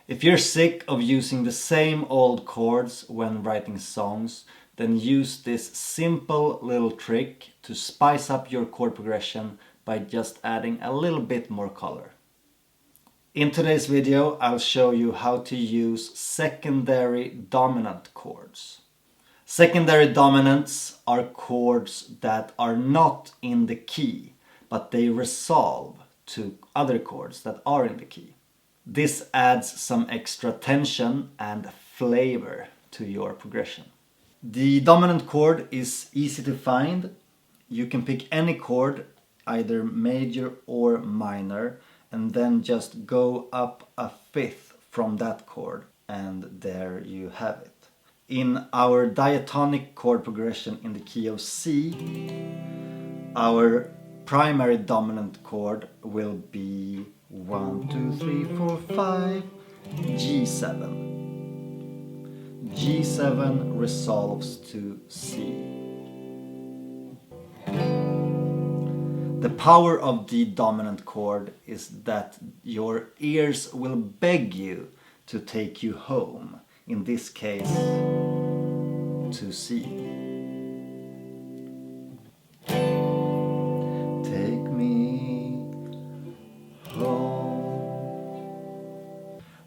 If you're sick of using the same old chords when writing songs, then use this simple little trick to spice up your chord progression by just adding a little bit more color. In today's video, I'll show you how to use secondary dominant chords. Secondary dominants are chords that are not in the key, but they resolve to other chords that are in the key. This adds some extra tension and flavor to your progression. The dominant chord is easy to find. You can pick any chord, either major or minor, and then just go up a fifth from that chord, and there you have it. In our diatonic chord progression in the key of C, our primary dominant chord will be 1, 2, 3, 4, 5, G7. G7 resolves to C. The power of the dominant chord is that your ears will beg you to take you home, in this case to C. Take me home.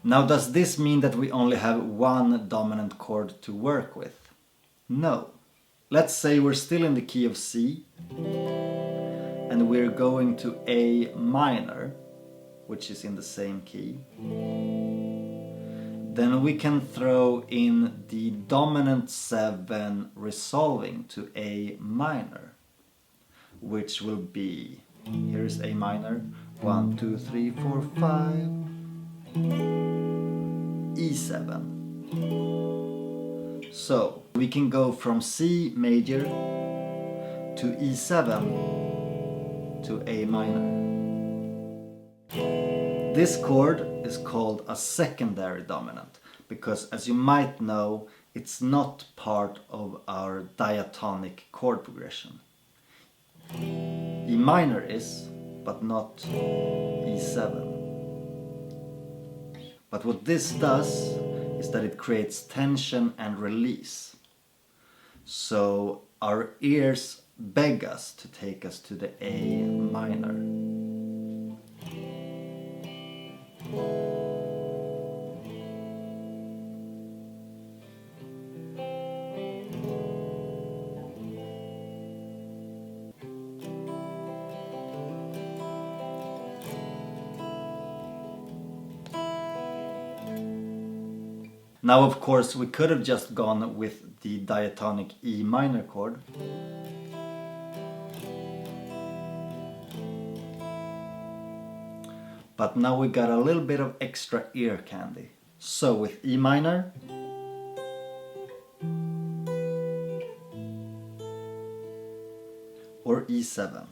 Now, does this mean that we only have one dominant chord to work with? No. Let's say we're still in the key of C, and we're going to A minor, which is in the same key. Then we can throw in the dominant 7 resolving to A minor, which will be, here's A minor, 1, 2, 3, 4, 5, E7. So we can go from C major to E7 to A minor. This chord is called a secondary dominant because, as you might know, it's not part of our diatonic chord progression. E minor is, but not E7. But what this does is that it creates tension and release. So our ears beg us to take us to the A minor. Now, of course, we could have just gone with the diatonic E minor chord. But now we got a little bit of extra ear candy. So with E minor, or E7.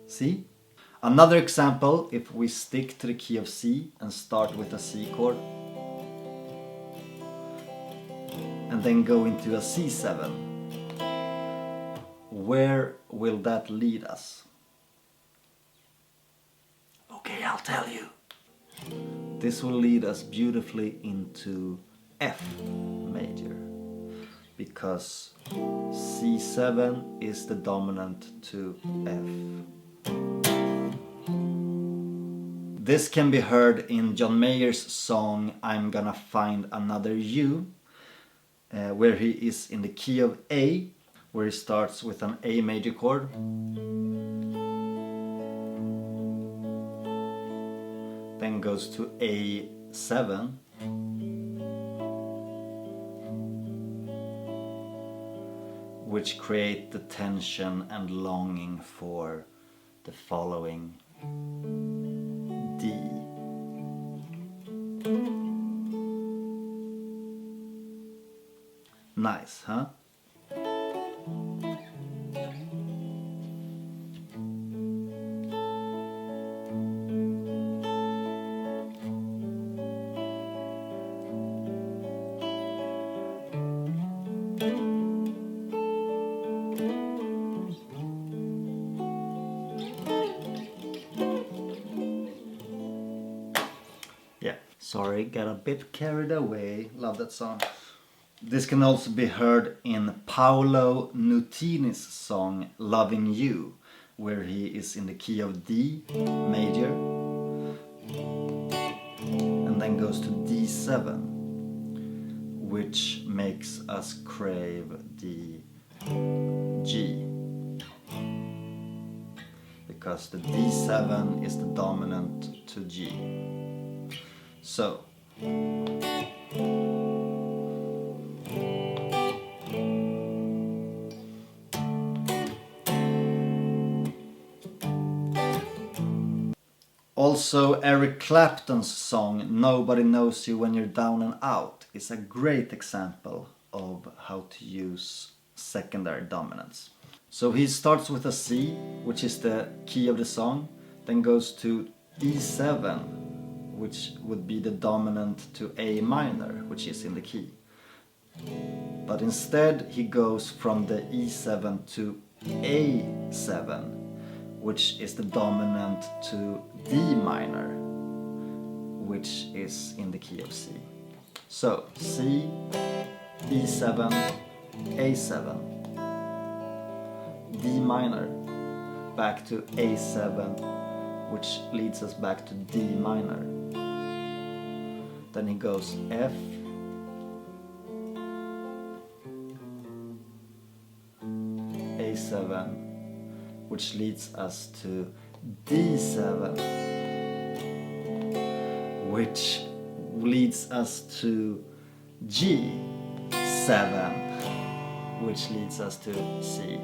See? Another example, if we stick to the key of C and start with a C chord, and then go into a C7, where will that lead us? Okay, I'll tell you. This will lead us beautifully into F major, because C7 is the dominant to F. This can be heard in John Mayer's song I'm Gonna Find Another You, where he is in the key of A, where he starts with an A major chord, then goes to A7, which create the tension and longing for the following D. Nice, huh? Sorry, got a bit carried away. Love that song. This can also be heard in Paolo Nutini's song Loving You, where he is in the key of D major and then goes to D7, which makes us crave the G, because the D7 is the dominant to G. So also, Eric Clapton's song Nobody Knows You When You're Down and Out is a great example of how to use secondary dominants. So he starts with a C, which is the key of the song, then goes to E7, which would be the dominant to A minor, which is in the key. But instead he goes from the E7 to A7, which is the dominant to D minor, which is in the key of C. So C, E7, A7, D minor, back to A7, which leads us back to D minor. Then he goes F, A7, which leads us to D7, which leads us to G7, which leads us to C.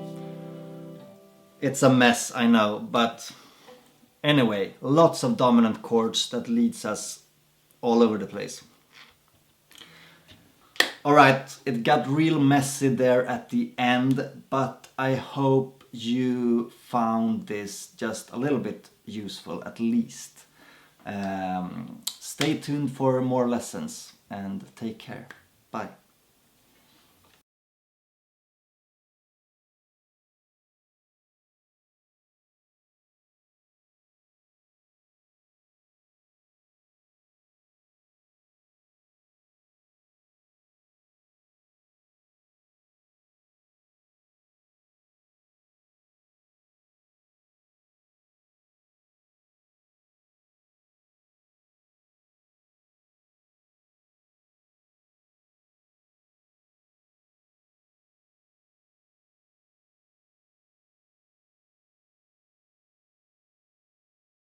It's a mess, I know, but anyway, lots of dominant chords that leads us all over the place. Alright, it got real messy there at the end, but I hope you found this just a little bit useful at least. Stay tuned for more lessons and take care. Bye.